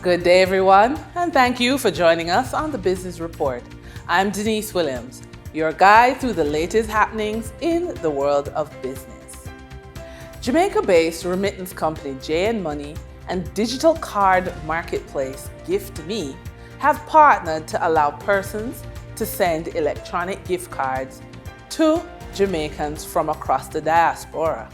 Good day, everyone, and thank you for joining us on the Business Report. I'm Denise Williams, your guide through the latest happenings in the world of business. Jamaica-based remittance company JN Money and digital card marketplace Gift.me have partnered to allow persons to send electronic gift cards to Jamaicans from across the diaspora.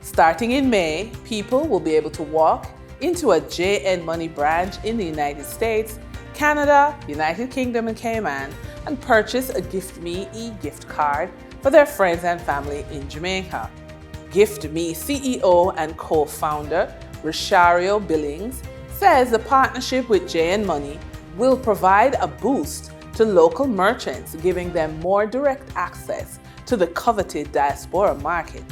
Starting in May, people will be able to walk into a JN Money branch in the United States, Canada, United Kingdom, and Cayman and purchase a Gift.me e-gift card for their friends and family in Jamaica. Gift.me CEO and co-founder Rishario Billings says the partnership with JN Money will provide a boost to local merchants, giving them more direct access to the coveted diaspora market.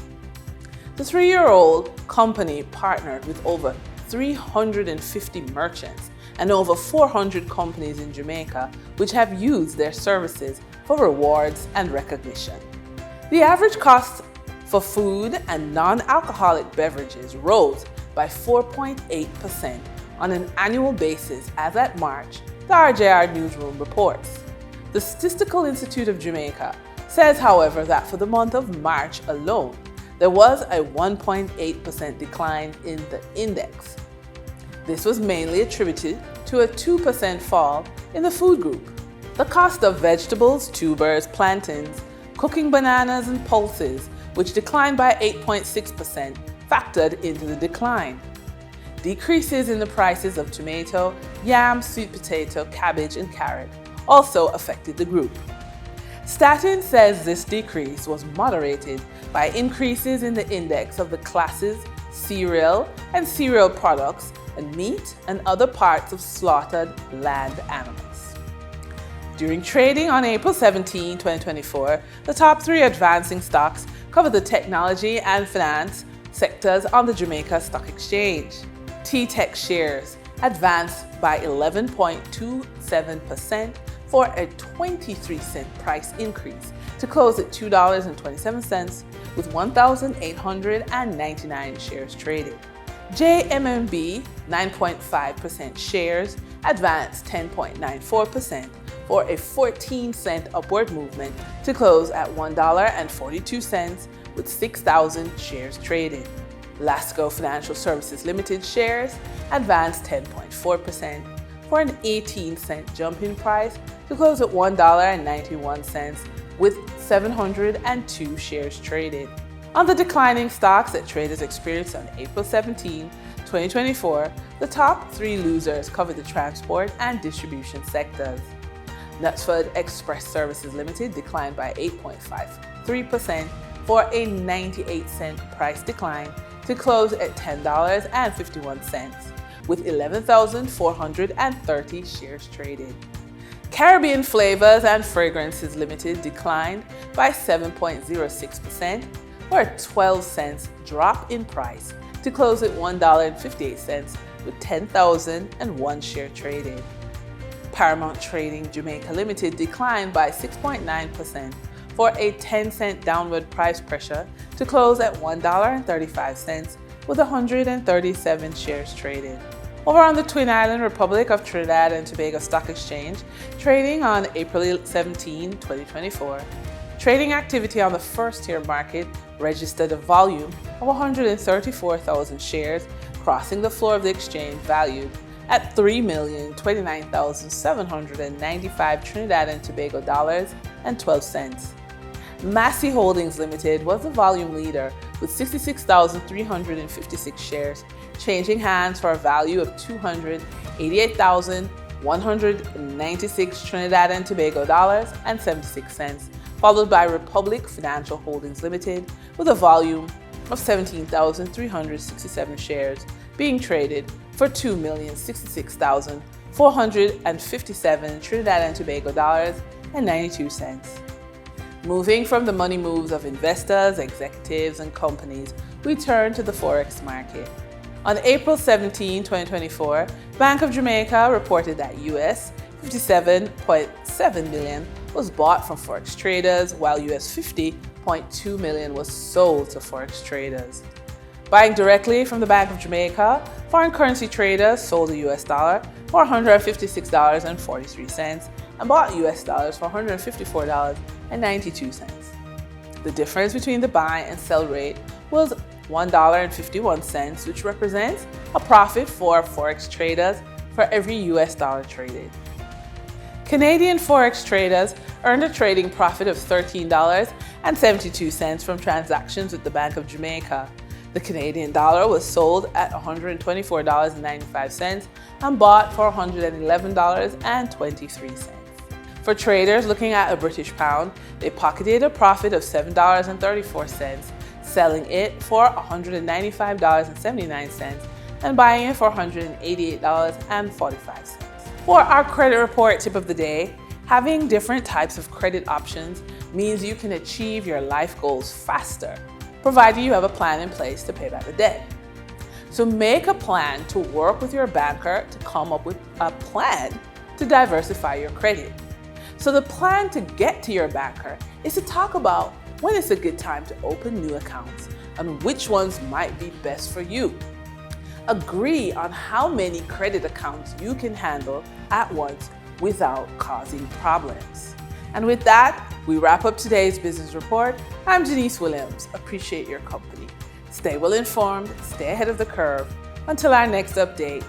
The three-year-old company partnered with over 350 merchants and over 400 companies in Jamaica which have used their services for rewards and recognition. The average cost for food and non-alcoholic beverages rose by 4.8% on an annual basis as at March, the RJR Newsroom reports. The Statistical Institute of Jamaica says, however, that for the month of March alone, there was a 1.8% decline in the index. This was mainly attributed to a 2% fall in the food group. The cost of vegetables, tubers, plantains, cooking bananas, and pulses, which declined by 8.6%, factored into the decline. Decreases in the prices of tomato, yam, sweet potato, cabbage, and carrot also affected the group. Statin says this decrease was moderated by increases in the index of the classes cereal and cereal products and meat and other parts of slaughtered land animals. During trading on April 17, 2024, the top three advancing stocks covered the technology and finance sectors on the Jamaica Stock Exchange. T-Tech shares advanced by 11.27% for a 23-cent price increase to close at $2.27 with 1,899 shares traded. JMMB 9.5% shares advanced 10.94% for a 14-cent upward movement to close at $1.42 with 6,000 shares traded. Lasco Financial Services Limited shares advanced 10.4% for an 18-cent jump in price to close at $1.91 with 702 shares traded. On the declining stocks that traders experienced on April 17, 2024, the top three losers covered the transport and distribution sectors. Knutsford Express Services Limited declined by 8.53% for a 98-cent price decline to close at $10.51 with 11,430 shares traded. Caribbean Flavors and Fragrances Limited declined by 7.06% or a 12-cent drop in price to close at $1.58 with 10,001 share traded. Paramount Trading Jamaica Limited declined by 6.9% for a 10-cent downward price pressure to close at $1.35 with 137 shares traded. Over on the Twin Island Republic of Trinidad and Tobago Stock Exchange, trading on April 17, 2024, trading activity on the first-tier market registered a volume of 134,000 shares crossing the floor of the exchange valued at $3,029,795 Trinidad and Tobago dollars and 12 cents. Massey Holdings Limited was the volume leader with 66,356 shares, changing hands for a value of $288,196 Trinidad and Tobago dollars and 76 cents, followed by Republic Financial Holdings Limited with a volume of 17,367 shares being traded for $2,066,457 Trinidad and Tobago dollars and 92 cents. Moving from the money moves of investors, executives, and companies, we turn to the Forex market. On April 17, 2024, Bank of Jamaica reported that US $57.7 million was bought from Forex traders, while US $50.2 million was sold to Forex traders. Buying directly from the Bank of Jamaica, foreign currency traders sold the US dollar for $156.43 and bought US dollars for $154.92. The difference between the buy and sell rate was $1.51, which represents a profit for Forex traders for every US dollar traded. Canadian Forex traders earned a trading profit of $13.72 from transactions with the Bank of Jamaica. The Canadian dollar was sold at $124.95 and bought for $111.23. For traders looking at a British pound, they pocketed a profit of $7.34, selling it for $195.79 and buying it for $188.45. For our credit report tip of the day, having different types of credit options means you can achieve your life goals faster, provided you have a plan in place to pay back the debt. So make a plan to work with your banker to come up with a plan to diversify your credit. So the plan to get to your banker is to talk about when it's a good time to open new accounts and which ones might be best for you. Agree on how many credit accounts you can handle at once without causing problems. And with that, we wrap up today's business report. I'm Denise Williams. Appreciate your company. Stay well informed, stay ahead of the curve. Until our next update,